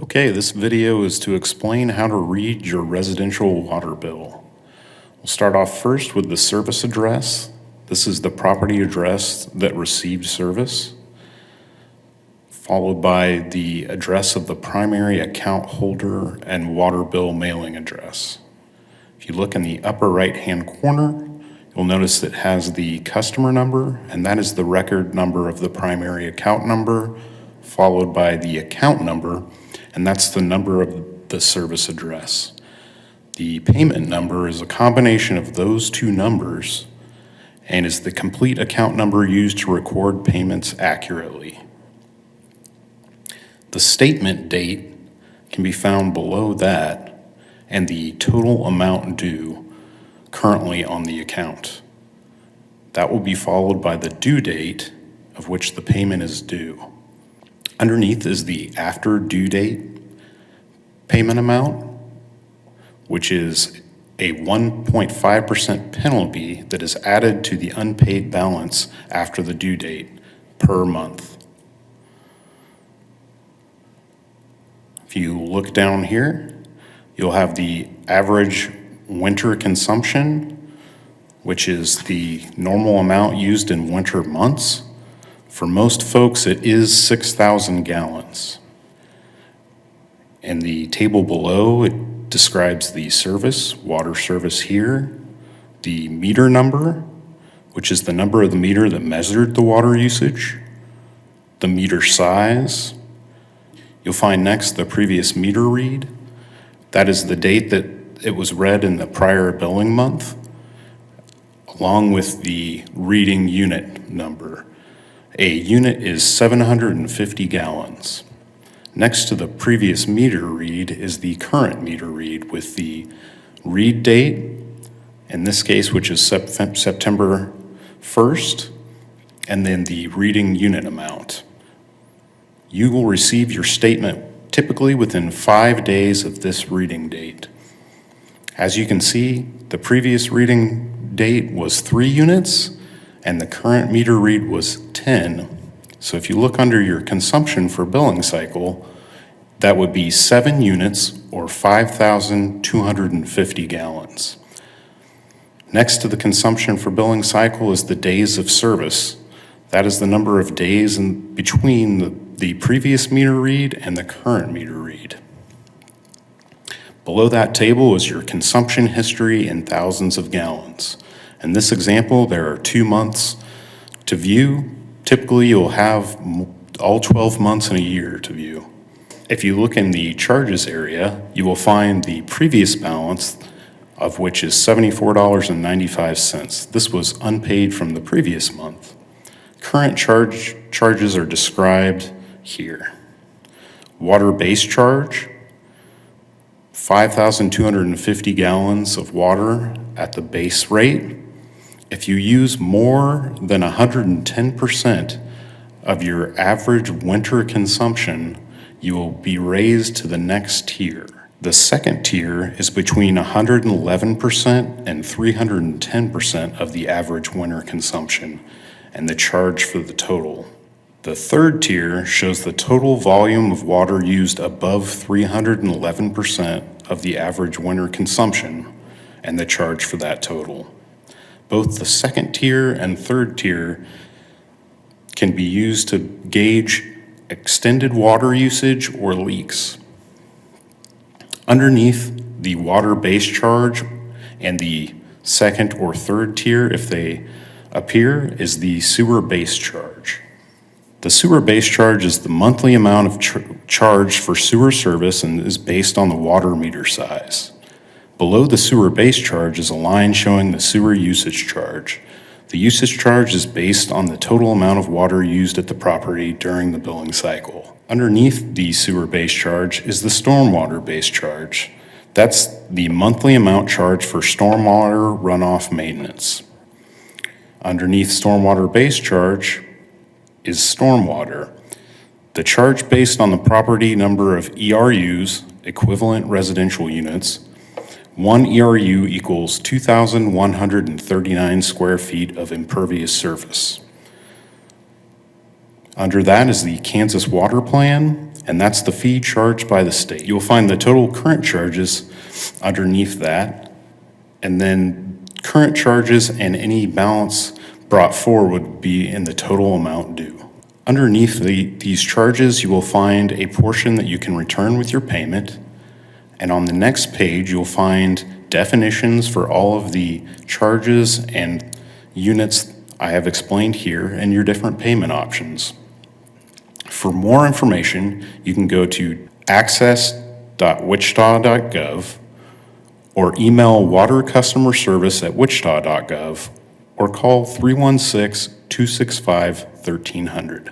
Okay, this video is to explain how to read your residential water bill. We'll start off first with the service address. This is the property address that received service, followed by the address of the primary account holder and water bill mailing address. If you look in the upper right-hand corner, you'll notice it has the customer number, and that is the record number of the primary account number, followed by the account number, and that's the number of the service address. The payment number is a combination of those two numbers and is the complete account number used to record payments accurately. The statement date can be found below that and the total amount due currently on the account. That will be followed by the due date of which the payment is due. Underneath is the after due date payment amount, which is a 1.5% penalty that is added to the unpaid balance after the due date per month. If you look down here, you'll have the average winter consumption, which is the normal amount used in winter months. For most folks, it is 6,000 gallons. In the table below, it describes the service, water service here, the meter number, which is the number of the meter that measured the water usage, the meter size. You'll find next the previous meter read. That is the date that it was read in the prior billing month, along with the reading unit number. A unit is 750 gallons. Next to the previous meter read is the current meter read with the read date, in this case, which is September 1st, and then the reading unit amount. You will receive your statement typically within 5 days of this reading date. As you can see, the previous reading date was 3 units, and the current meter read was 10. So if you look under your consumption for billing cycle, that would be 7 units or 5,250 gallons. Next to the consumption for billing cycle is the days of service. That is the number of days in between the previous meter read and the current meter read. Below that table is your consumption history in thousands of gallons. In this example, there are 2 months to view. Typically, you'll have all 12 months in a year to view. If you look in the charges area, you will find the previous balance, of which is $74.95. This was unpaid from the previous month. Current charges are described here. Water base charge, 5,250 gallons of water at the base rate. If you use more than 110% of your average winter consumption, you will be raised to the next tier. The second tier is between 111% and 310% of the average winter consumption and the charge for the total. The third tier shows the total volume of water used above 311% of the average winter consumption and the charge for that total. Both the second tier and third tier can be used to gauge extended water usage or leaks. Underneath the water base charge and the second or third tier, if they appear, is the sewer base charge. The sewer base charge is the monthly amount of charge for sewer service and is based on the water meter size. Below the sewer base charge is a line showing the sewer usage charge. The usage charge is based on the total amount of water used at the property during the billing cycle. Underneath the sewer base charge is the stormwater base charge. That's the monthly amount charged for stormwater runoff maintenance. Underneath stormwater base charge is stormwater. The charge based on the property number of ERUs, equivalent residential units. 1 ERU equals 2,139 square feet of impervious surface. Under that is the Kansas Water Plan, and that's the fee charged by the state. You'll find the total current charges underneath that, and then current charges and any balance brought forward would be in the total amount due. Underneath these charges, you will find a portion that you can return with your payment, and on the next page, you'll find definitions for all of the charges and units I have explained here and your different payment options. For more information, you can go to access.wichita.gov or email watercustomerservice@wichita.gov or call 316-265-1300.